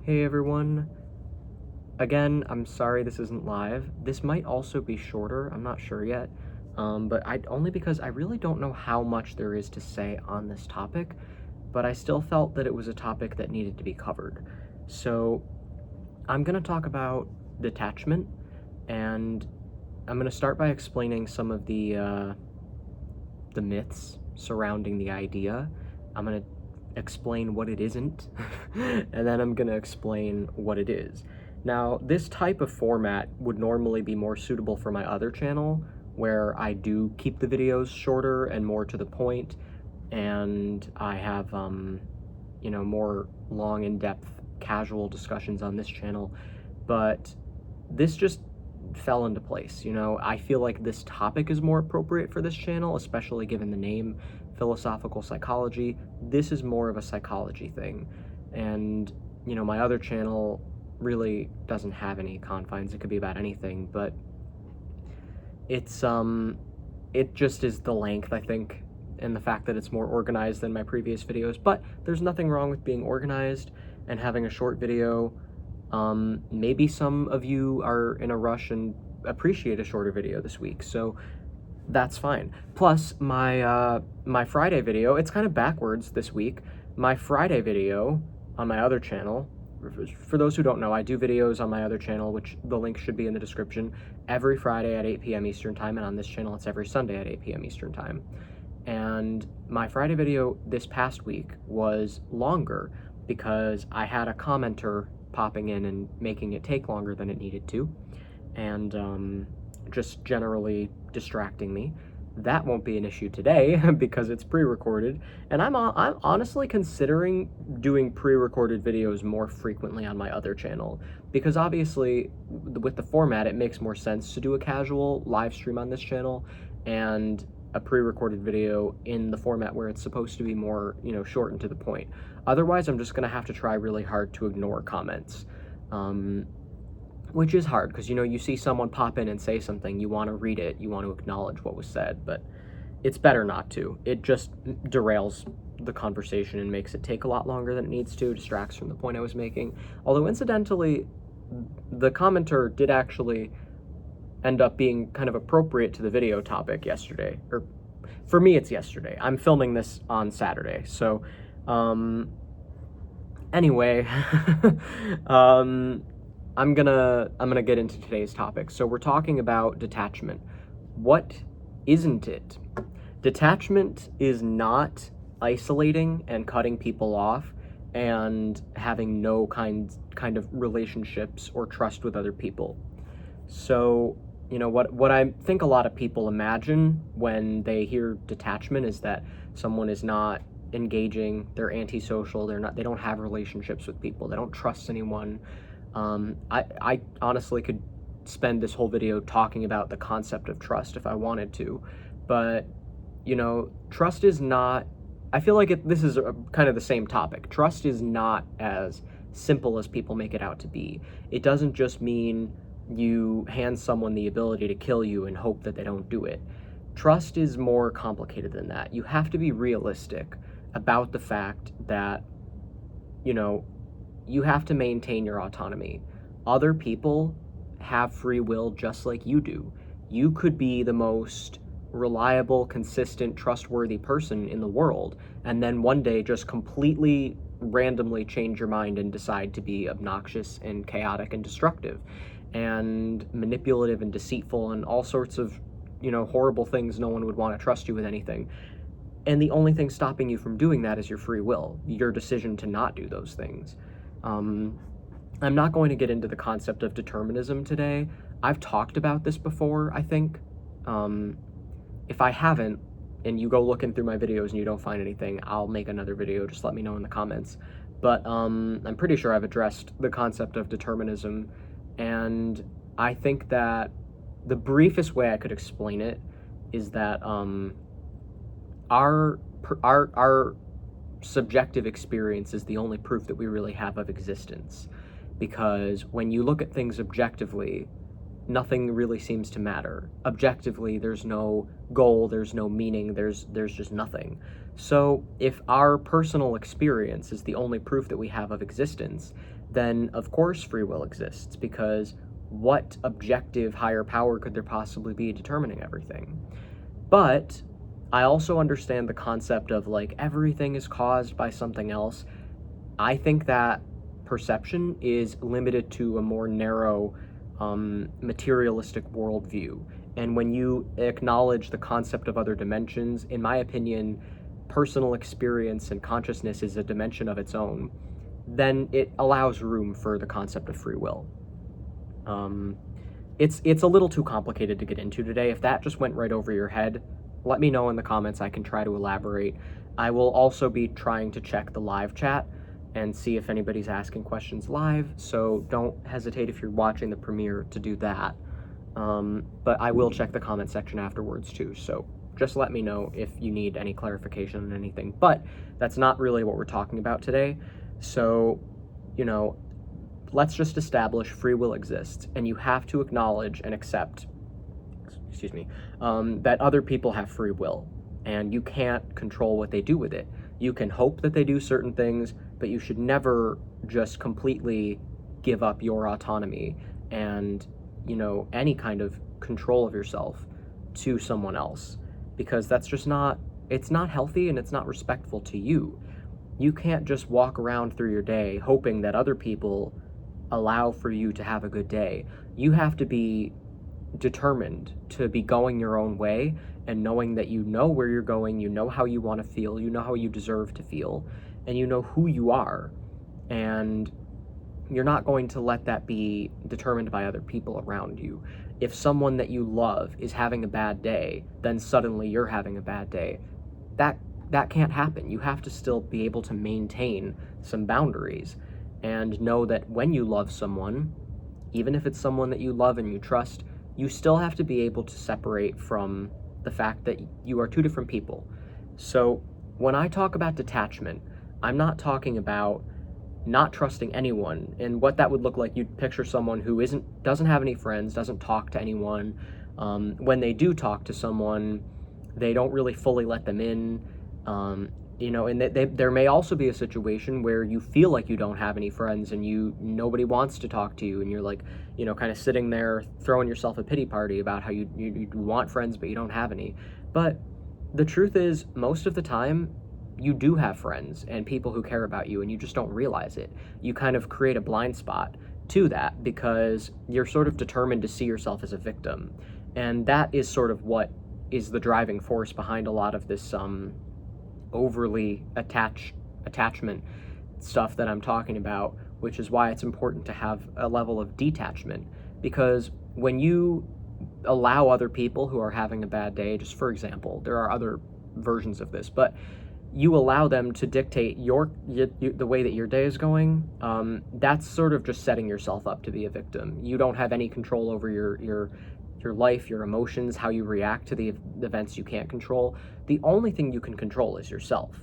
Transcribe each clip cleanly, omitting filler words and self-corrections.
Hey everyone. Again, I'm sorry this isn't live. This might also be shorter, I'm not sure yet. But only because I really don't know how much there is to say on this topic, but I still felt that it was a topic that needed to be covered. So I'm gonna talk about detachment, and I'm gonna start by explaining some of the myths surrounding the idea. I'm gonna explain what it isn't, and then I'm gonna explain what it is. Now, this type of format would normally be more suitable for my other channel, where I do keep the videos shorter and more to the point, and I have, more long, in-depth, casual discussions on this channel. But this just fell into place. I feel like this topic is more appropriate for this channel, especially given the name, philosophical psychology. This is more of a psychology thing, and my other channel really doesn't have any confines. It could be about anything, but it's it just is the length, I think, and the fact that it's more organized than my previous videos. But there's nothing wrong with being organized and having a short video. Maybe some of you are in a rush and appreciate a shorter video this week, so that's fine. Plus, my Friday video, it's kind of backwards this week. My Friday video on my other channel, for those who don't know, I do videos on my other channel, which the link should be in the description, every Friday at 8 p.m. Eastern Time, and on this channel it's every Sunday at 8 p.m. Eastern Time. And my Friday video this past week was longer because I had a commenter popping in and making it take longer than it needed to, and just generally distracting me. That won't be an issue today because it's pre-recorded, and I'm honestly considering doing pre-recorded videos more frequently on my other channel, because obviously with the format it makes more sense to do a casual live stream on this channel and a pre-recorded video in the format where it's supposed to be more, short and to the point. Otherwise, I'm just gonna have to try really hard to ignore comments, which is hard because, you see someone pop in and say something, you want to read it, you want to acknowledge what was said, but it's better not to. It just derails the conversation and makes it take a lot longer than it needs to, distracts from the point I was making. Although, incidentally, the commenter did actually end up being kind of appropriate to the video topic yesterday, or for me it's yesterday. I'm filming this on Saturday, so anyway, I'm gonna get into today's topic. So we're talking about detachment. What isn't it? Detachment is not isolating and cutting people off and having no kind of relationships or trust with other people. So, what I think a lot of people imagine when they hear detachment is that someone is not engaging, they're antisocial, they don't have relationships with people, they don't trust anyone. I honestly could spend this whole video talking about the concept of trust if I wanted to, but trust is not, I feel like this is kind of the same topic. Trust is not as simple as people make it out to be. It doesn't just mean you hand someone the ability to kill you and hope that they don't do it. Trust is more complicated than that. You have to be realistic about the fact that, you have to maintain your autonomy. Other people have free will just like you do. You could be the most reliable, consistent, trustworthy person in the world, and then one day just completely randomly change your mind and decide to be obnoxious and chaotic and destructive and manipulative and deceitful and all sorts of, horrible things. No one would want to trust you with anything. And the only thing stopping you from doing that is your free will, your decision to not do those things. I'm not going to get into the concept of determinism today. I've talked about this before, I think. If I haven't, and you go looking through my videos and you don't find anything, I'll make another video. Just let me know in the comments. But I'm pretty sure I've addressed the concept of determinism, and I think that the briefest way I could explain it is that our subjective experience is the only proof that we really have of existence, because when you look at things objectively, nothing really seems to matter. Objectively, there's no goal, there's no meaning, there's just nothing. So, if our personal experience is the only proof that we have of existence, then of course free will exists, because what objective higher power could there possibly be determining everything? But I also understand the concept of like everything is caused by something else. I think that perception is limited to a more narrow, materialistic worldview. And when you acknowledge the concept of other dimensions, in my opinion, personal experience and consciousness is a dimension of its own, then it allows room for the concept of free will. Um, it's a little too complicated to get into today. If that just went right over your head, let me know in the comments. I can try to elaborate. I will also be trying to check the live chat and see if anybody's asking questions live, so don't hesitate if you're watching the premiere to do that. But I will check the comment section afterwards too, so just let me know if you need any clarification on anything. But that's not really what we're talking about today. So, you know, let's just establish free will exists, and you have to acknowledge and accept, excuse me, that other people have free will, and you can't control what they do with it. You can hope that they do certain things, but you should never just completely give up your autonomy and, any kind of control of yourself to someone else, because that's just not, it's not healthy and it's not respectful to you. You can't just walk around through your day hoping that other people allow for you to have a good day. You have to be determined to be going your own way and knowing that you know where you're going, you know how you want to feel, you know how you deserve to feel, and you know who you are. And you're not going to let that be determined by other people around you. If someone that you love is having a bad day, then suddenly you're having a bad day. That can't happen. You have to still be able to maintain some boundaries and know that when you love someone, even if it's someone that you love and you trust, you still have to be able to separate from the fact that you are two different people. So when I talk about detachment, I'm not talking about not trusting anyone. And what that would look like, you'd picture someone who doesn't have any friends, doesn't talk to anyone. When they do talk to someone, they don't really fully let them in. And there may also be a situation where you feel like you don't have any friends and nobody wants to talk to you, and you're like, kind of sitting there throwing yourself a pity party about how you want friends but you don't have any. But the truth is, most of the time, you do have friends and people who care about you, and you just don't realize it. You kind of create a blind spot to that because you're sort of determined to see yourself as a victim. And that is sort of what is the driving force behind a lot of this overly attachment stuff that I'm talking about, which is why it's important to have a level of detachment. Because when you allow other people who are having a bad day, just for example, there are other versions of this, but you allow them to dictate the way that your day is going, that's sort of just setting yourself up to be a victim. You don't have any control over your life, your emotions, how you react to the events you can't control. The only thing you can control is yourself,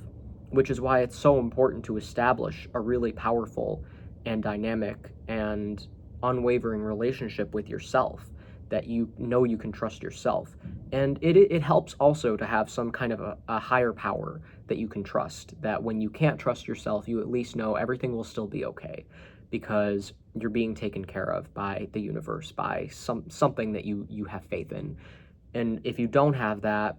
which is why it's so important to establish a really powerful and dynamic and unwavering relationship with yourself, that you know you can trust yourself. And it helps also to have some kind of a higher power that you can trust, that when you can't trust yourself, you at least know everything will still be okay, because you're being taken care of by the universe, by something that you have faith in. And if you don't have that,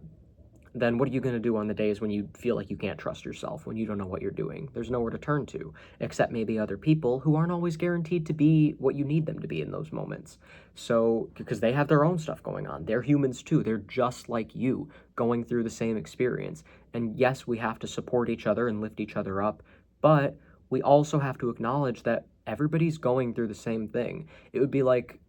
then what are you going to do on the days when you feel like you can't trust yourself, when you don't know what you're doing? There's nowhere to turn to, except maybe other people who aren't always guaranteed to be what you need them to be in those moments. So, because they have their own stuff going on. They're humans too. They're just like you, going through the same experience. And yes, we have to support each other and lift each other up, but we also have to acknowledge that everybody's going through the same thing. It would be like,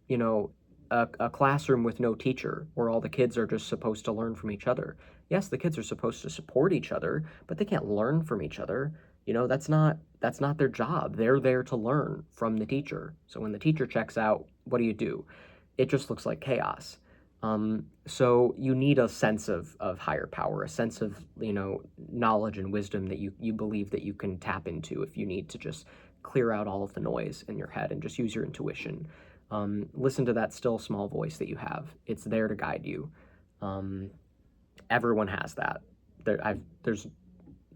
a classroom with no teacher, where all the kids are just supposed to learn from each other. Yes, the kids are supposed to support each other, but they can't learn from each other. That's not their job. They're there to learn from the teacher. So when the teacher checks out, what do? It just looks like chaos. So you need a sense of higher power, a sense of, knowledge and wisdom that you believe that you can tap into if you need to just clear out all of the noise in your head and just use your intuition. Listen to that still small voice that you have. It's there to guide you. Everyone has that. There's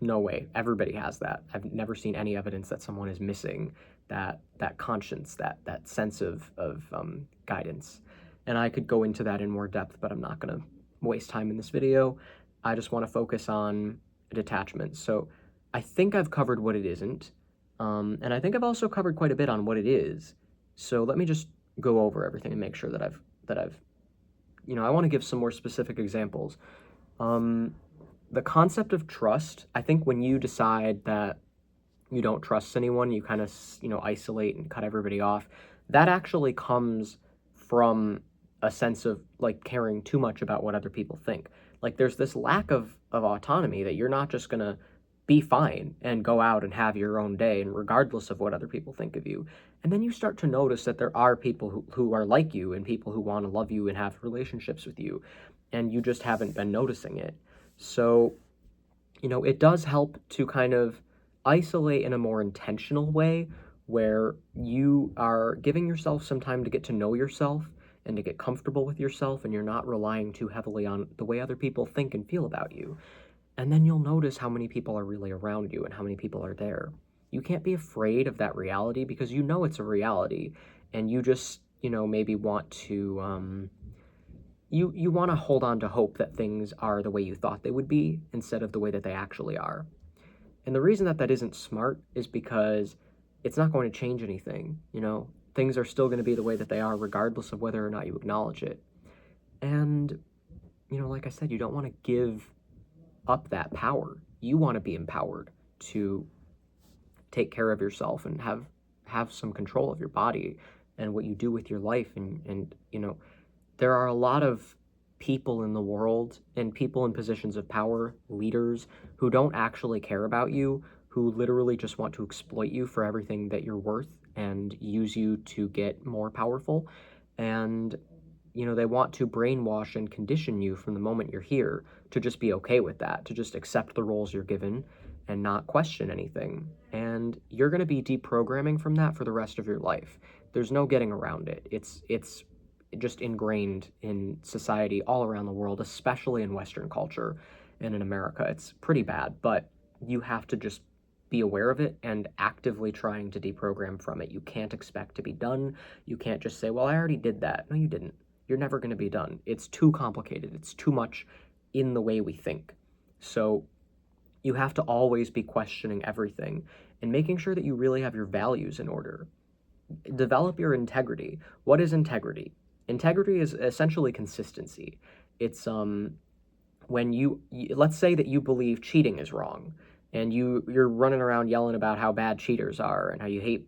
no way. Everybody has that. I've never seen any evidence that someone is missing that conscience, that sense of guidance. And I could go into that in more depth, but I'm not going to waste time in this video. I just want to focus on detachment. So I think I've covered what it isn't, and I think I've also covered quite a bit on what it is. So let me just go over everything and make sure that I've I want to give some more specific examples. The concept of trust, I think when you decide that you don't trust anyone, you kind of, isolate and cut everybody off, that actually comes from a sense of like caring too much about what other people think. Like there's this lack of autonomy that you're not just going to be fine and go out and have your own day, and regardless of what other people think of you. And then you start to notice that there are people who are like you and people who want to love you and have relationships with you, and you just haven't been noticing it. So, it does help to kind of isolate in a more intentional way where you are giving yourself some time to get to know yourself and to get comfortable with yourself, and you're not relying too heavily on the way other people think and feel about you. And then you'll notice how many people are really around you and how many people are there. You can't be afraid of that reality because you know it's a reality, and you just, maybe want to you want to hold on to hope that things are the way you thought they would be instead of the way that they actually are. And the reason that isn't smart is because it's not going to change anything. Things are still going to be the way that they are regardless of whether or not you acknowledge it. And like I said, you don't want to give up that power. You want to be empowered to take care of yourself and have some control of your body and what you do with your life. And there are a lot of people in the world and people in positions of power, leaders, who don't actually care about you, who literally just want to exploit you for everything that you're worth and use you to get more powerful. And they want to brainwash and condition you from the moment you're here to just be okay with that, to just accept the roles you're given and not question anything. And you're going to be deprogramming from that for the rest of your life. There's no getting around it. It's just ingrained in society all around the world, especially in Western culture and in America. It's pretty bad, but you have to just be aware of it and actively trying to deprogram from it. You can't expect to be done. You can't just say, well, I already did that. No, you didn't. You're never going to be done. It's too complicated. It's too much in the way we think. So you have to always be questioning everything and making sure that you really have your values in order. Develop your integrity. What is integrity? Integrity is essentially consistency. It's when let's say that you believe cheating is wrong, and you're running around yelling about how bad cheaters are and how you hate,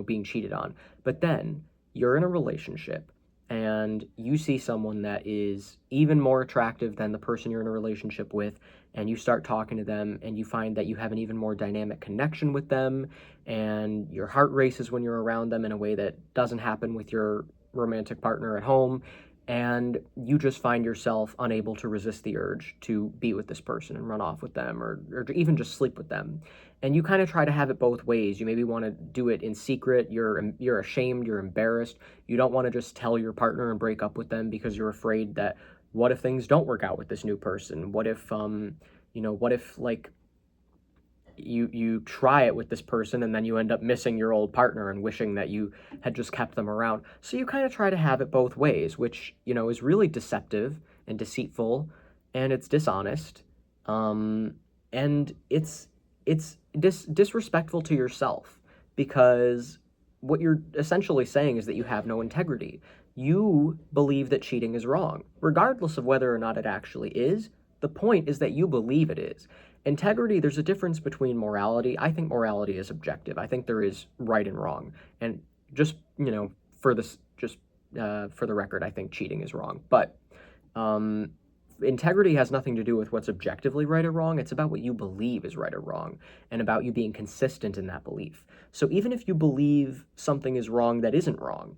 being cheated on. But then you're in a relationship and you see someone that is even more attractive than the person you're in a relationship with, and you start talking to them and you find that you have an even more dynamic connection with them, and your heart races when you're around them in a way that doesn't happen with your romantic partner at home, and you just find yourself unable to resist the urge to be with this person and run off with them, or even just sleep with them. And you kind of try to have it both ways. You maybe want to do it in secret. You're ashamed, you're embarrassed. You don't want to just tell your partner and break up with them because you're afraid that what if things don't work out with this new person? What if like you try it with this person and then you end up missing your old partner and wishing that you had just kept them around. So you kind of try to have it both ways, which, is really deceptive and deceitful, and it's dishonest. And it's disrespectful to yourself, because what you're essentially saying is that you have no integrity. You believe that cheating is wrong, regardless of whether or not it actually is. The point is that you believe it is. Integrity, there's a difference between morality. I think morality is objective. I think there is right and wrong. And just, for the record, I think cheating is wrong. But integrity has nothing to do with what's objectively right or wrong. It's about what you believe is right or wrong, and about you being consistent in that belief. So even if you believe something is wrong that isn't wrong,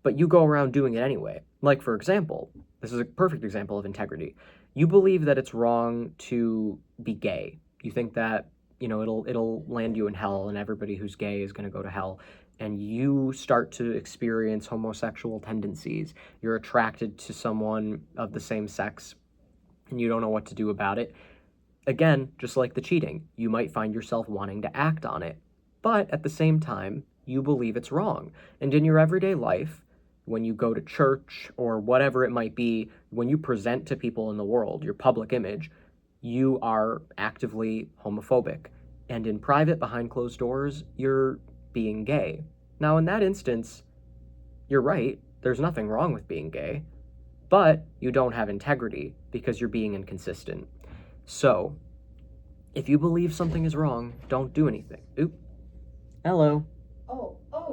but you go around doing it anyway. Like, for example, this is a perfect example of integrity. You believe that it's wrong to be gay. You think that, it'll land you in hell, and everybody who's gay is going to go to hell. And you start to experience homosexual tendencies. You're attracted to someone of the same sex, and you don't know what to do about it. Again, just like the cheating, you might find yourself wanting to act on it, but at the same time, you believe it's wrong. And in your everyday life, when you go to church or whatever it might be, when you present to people in the world your public image, you are actively homophobic. And in private, behind closed doors, you're being gay. Now, in that instance, you're right, there's nothing wrong with being gay, but you don't have integrity because you're being inconsistent. So, if you believe something is wrong, don't do anything. Oop. Hello.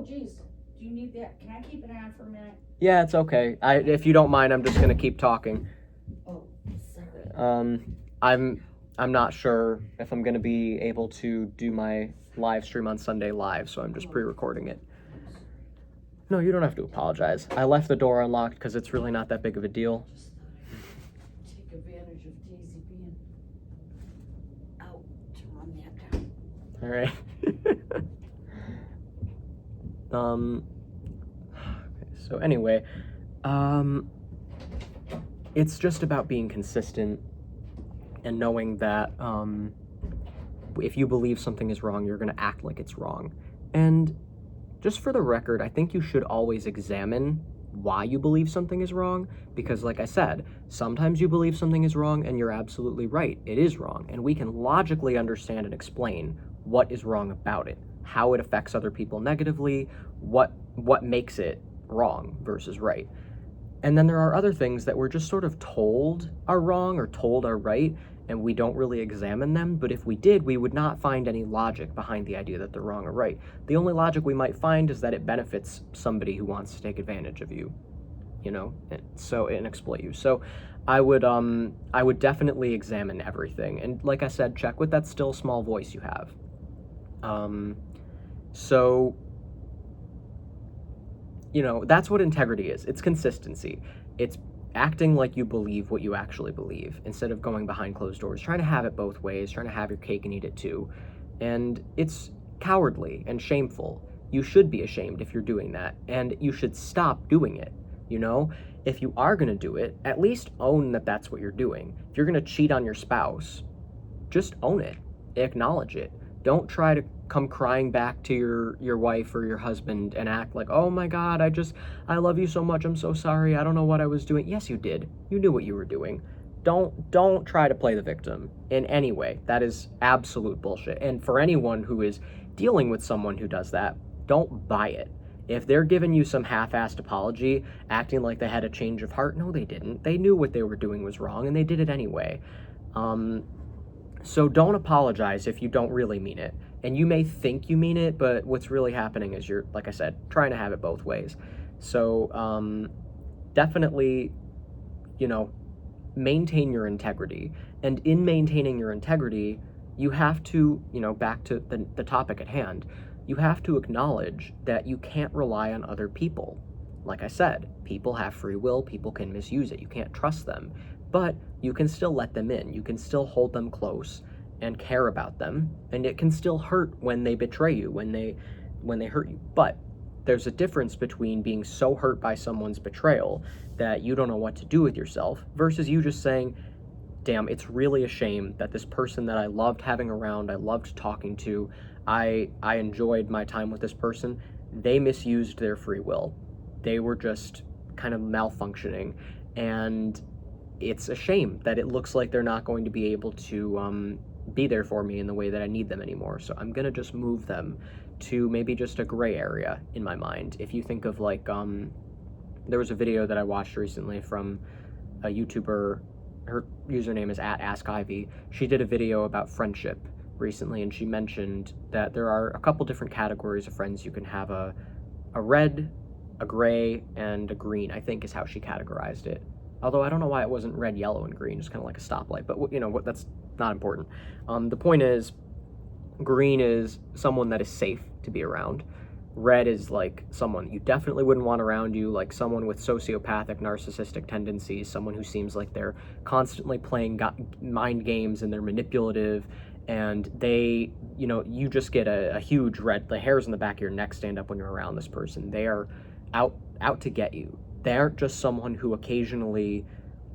Geez. Do you need that? Can I keep it on for a minute? Yeah, it's okay. If you don't mind, I'm just gonna keep talking. Oh, sorry. I'm not sure if I'm gonna be able to do my live stream on Sunday live, so I'm just pre-recording it. No, you don't have to apologize. I left the door unlocked because it's really not that big of a deal. Just thought I'd take advantage of Daisy being out to run that down. All right. So anyway, it's just about being consistent and knowing that if you believe something is wrong, you're going to act like it's wrong. And just for the record, I think you should always examine why you believe something is wrong, because like I said, sometimes you believe something is wrong and you're absolutely right, it is wrong, and we can logically understand and explain what is wrong about it, how it affects other people negatively, what makes it wrong versus right. And then there are other things that we're just sort of told are wrong or told are right, and we don't really examine them. But if we did, we would not find any logic behind the idea that they're wrong or right. The only logic we might find is that it benefits somebody who wants to take advantage of you, and exploit you. So I would definitely examine everything. And like I said, check with that still small voice you have. So that's what integrity is. It's consistency. It's acting like you believe what you actually believe instead of going behind closed doors, trying to have it both ways, trying to have your cake and eat it too. And it's cowardly and shameful. You should be ashamed if you're doing that, and you should stop doing it. If you are going to do it, at least own that that's what you're doing. If you're going to cheat on your spouse, just own it, acknowledge it. Don't try to come crying back to your wife or your husband and act like, oh my God, I love you so much, I'm so sorry, I don't know what I was doing. Yes, you did. You knew what you were doing. Don't try to play the victim in any way. That is absolute bullshit. And for anyone who is dealing with someone who does that, don't buy it. If they're giving you some half-assed apology, acting like they had a change of heart, no, they didn't. They knew what they were doing was wrong, and they did it anyway. So don't apologize if you don't really mean it. And you may think you mean it, but what's really happening is you're, like I said, trying to have it both ways. So definitely, maintain your integrity. And in maintaining your integrity, you have to, back to the topic at hand, you have to acknowledge that you can't rely on other people. Like I said, people have free will, people can misuse it, you can't trust them. But you can still let them in, you can still hold them close and care about them, and it can still hurt when they betray you, when they hurt you. But there's a difference between being so hurt by someone's betrayal that you don't know what to do with yourself versus you just saying, damn, it's really a shame that this person that I loved having around, I loved talking to, I enjoyed my time with this person, they misused their free will. They were just kind of malfunctioning, and it's a shame that it looks like they're not going to be able to be there for me in the way that I need them anymore. So I'm gonna just move them to maybe just a gray area in my mind. If you think of like, there was a video that I watched recently from a YouTuber, her username is @AskIvy. She did a video about friendship recently, and she mentioned that there are a couple different categories of friends. You can have a red, a gray, and a green, I think is how she categorized it. Although I don't know why it wasn't red, yellow, and green, just kind of like a stoplight, but that's not important. The point is, green is someone that is safe to be around. Red is like someone you definitely wouldn't want around you, like someone with sociopathic, narcissistic tendencies, someone who seems like they're constantly playing mind games and they're manipulative, and they, you just get a huge red, the hairs on the back of your neck stand up when you're around this person. They are out to get you. They aren't just someone who occasionally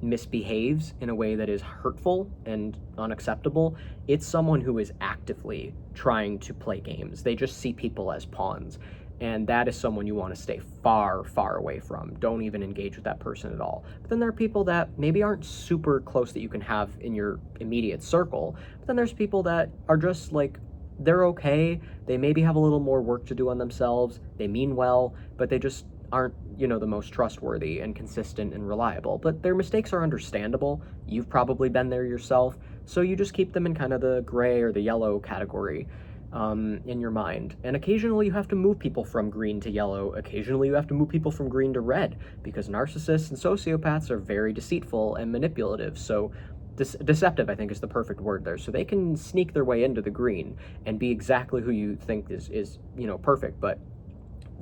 misbehaves in a way that is hurtful and unacceptable, it's someone who is actively trying to play games. They just see people as pawns. And that is someone you want to stay far, far away from. Don't even engage with that person at all. But then there are people that maybe aren't super close that you can have in your immediate circle. But then there's people that are just like, they're okay. They maybe have a little more work to do on themselves. They mean well, but they just aren't, the most trustworthy and consistent and reliable. But their mistakes are understandable. You've probably been there yourself. So you just keep them in kind of the gray or the yellow category in your mind. And occasionally you have to move people from green to yellow. Occasionally you have to move people from green to red, because narcissists and sociopaths are very deceitful and manipulative. So deceptive, I think, is the perfect word there. So they can sneak their way into the green and be exactly who you think is perfect. But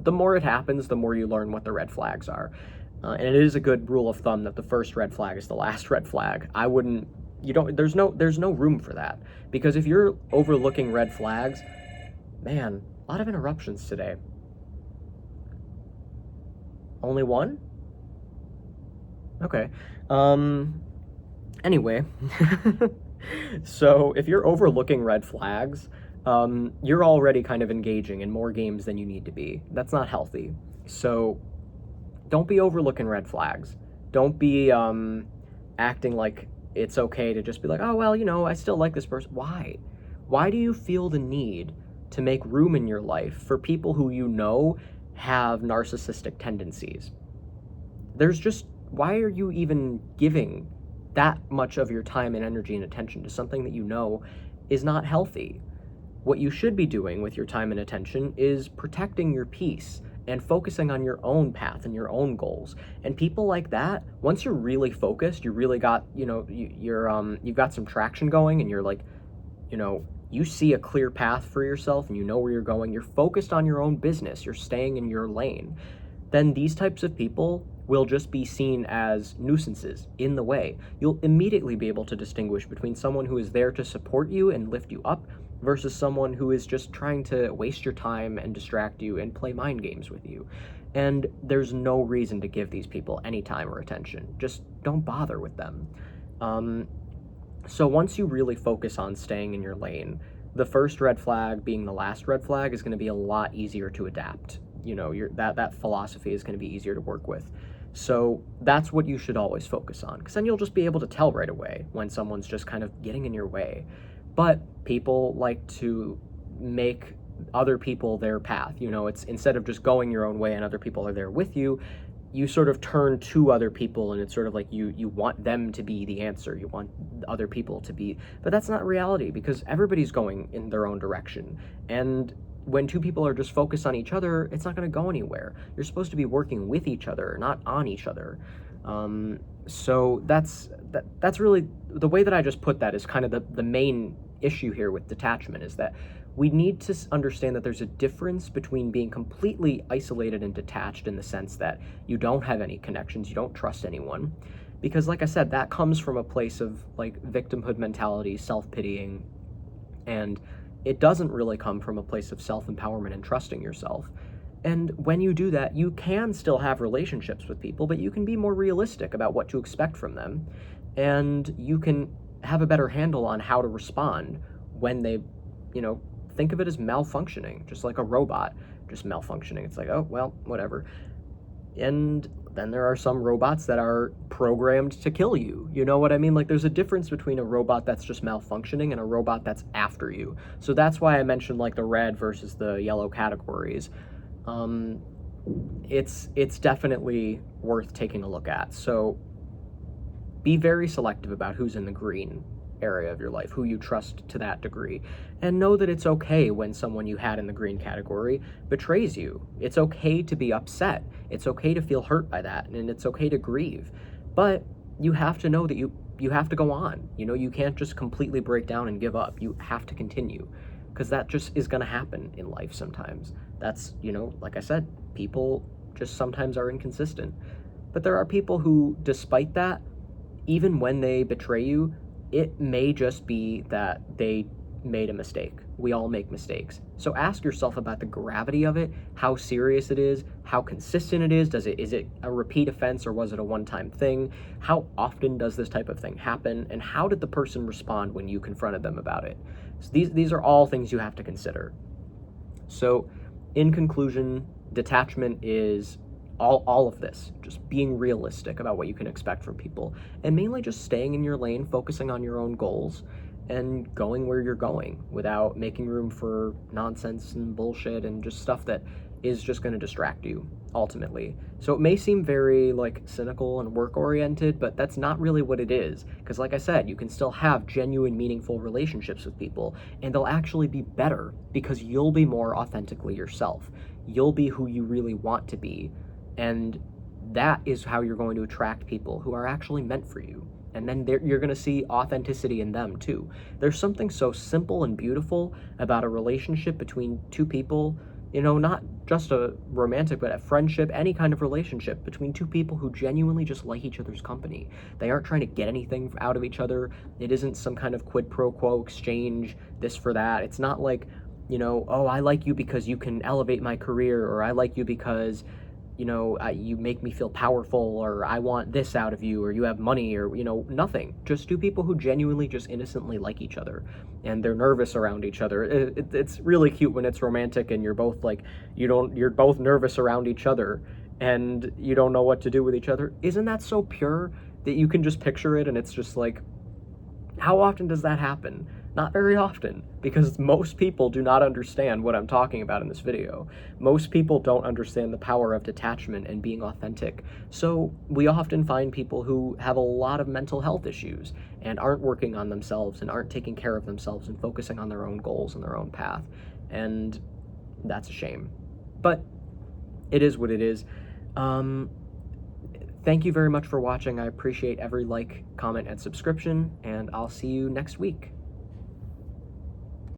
the more it happens, the more you learn what the red flags are. And it is a good rule of thumb that the first red flag is the last red flag. There's no room for that. Because if you're overlooking red flags, man, a lot of interruptions today. Only one? Okay. Anyway, so if you're overlooking red flags, you're already kind of engaging in more games than you need to be. That's not healthy. So don't be overlooking red flags. Don't be acting like it's okay to just be like, oh, well, I still like this person. Why? Why do you feel the need to make room in your life for people who have narcissistic tendencies? Why are you even giving that much of your time and energy and attention to something that is not healthy? What you should be doing with your time and attention is protecting your peace and focusing on your own path and your own goals. And people like that, once you're really focused, you really got, you've got some traction going, and you're like, you see a clear path for yourself and you know where you're going, you're focused on your own business, you're staying in your lane, then these types of people will just be seen as nuisances in the way. You'll immediately be able to distinguish between someone who is there to support you and lift you up versus someone who is just trying to waste your time and distract you and play mind games with you. And there's no reason to give these people any time or attention. Just don't bother with them. So once you really focus on staying in your lane, the first red flag being the last red flag is going to be a lot easier to adapt. That philosophy is going to be easier to work with. So that's what you should always focus on, because then you'll just be able to tell right away when someone's just kind of getting in your way. But people like to make other people their path. It's instead of just going your own way and other people are there with you, you sort of turn to other people, and it's sort of like you want them to be the answer. You want other people to be, but that's not reality, because everybody's going in their own direction. And when two people are just focused on each other, it's not going to go anywhere. You're supposed to be working with each other, not on each other. So that's really the way that I just put that is kind of the main issue here with detachment, is that we need to understand that there's a difference between being completely isolated and detached, in the sense that you don't have any connections, you don't trust anyone, because like I said, that comes from a place of like victimhood mentality, self-pitying, and it doesn't really come from a place of self-empowerment and trusting yourself. And when you do that, you can still have relationships with people, but you can be more realistic about what to expect from them, and you can have a better handle on how to respond when they, think of it as malfunctioning, just like a robot just malfunctioning. It's like, oh, well, whatever. And then there are some robots that are programmed to kill you. You know what I mean? Like, there's a difference between a robot that's just malfunctioning and a robot that's after you. So that's why I mentioned like the red versus the yellow categories. It's definitely worth taking a look at. So be very selective about who's in the green area of your life, who you trust to that degree, and know that it's okay when someone you had in the green category betrays you. It's okay to be upset. It's okay to feel hurt by that, and it's okay to grieve. But you have to know that you have to go on. You can't just completely break down and give up. You have to continue, because that just is going to happen in life sometimes. That's, like I said, people just sometimes are inconsistent. But there are people who, despite that, even when they betray you, it may just be that they made a mistake. We all make mistakes. So ask yourself about the gravity of it, how serious it is, how consistent it is. Is it a repeat offense or was it a one-time thing? How often does this type of thing happen? And how did the person respond when you confronted them about it? So these are all things you have to consider. So in conclusion, detachment is all of this, just being realistic about what you can expect from people, and mainly just staying in your lane, focusing on your own goals, and going where you're going without making room for nonsense and bullshit and just stuff that is just going to distract you ultimately. So it may seem very like cynical and work oriented, but that's not really what it is, because like I said, you can still have genuine meaningful relationships with people, and they'll actually be better because you'll be more authentically yourself. You'll be who you really want to be, and that is how you're going to attract people who are actually meant for you. And then you're going to see authenticity in them too. There's something so simple and beautiful about a relationship between two people, not just a romantic, but a friendship, any kind of relationship between two people who genuinely just like each other's company. They aren't trying to get anything out of each other. It isn't some kind of quid pro quo exchange, this for that. It's not like, oh, I like you because you can elevate my career, or I like you because you make me feel powerful, or I want this out of you, or you have money, or, nothing. Just two people who genuinely just innocently like each other, and they're nervous around each other. It's really cute when it's romantic and you're both like, you're both nervous around each other and you don't know what to do with each other. Isn't that so pure that you can just picture it, and it's just like, how often does that happen? Not very often, because most people do not understand what I'm talking about in this video. Most people don't understand the power of detachment and being authentic. So we often find people who have a lot of mental health issues and aren't working on themselves and aren't taking care of themselves and focusing on their own goals and their own path. And that's a shame. But it is what it is. Thank you very much for watching. I appreciate every like, comment, and subscription, and I'll see you next week.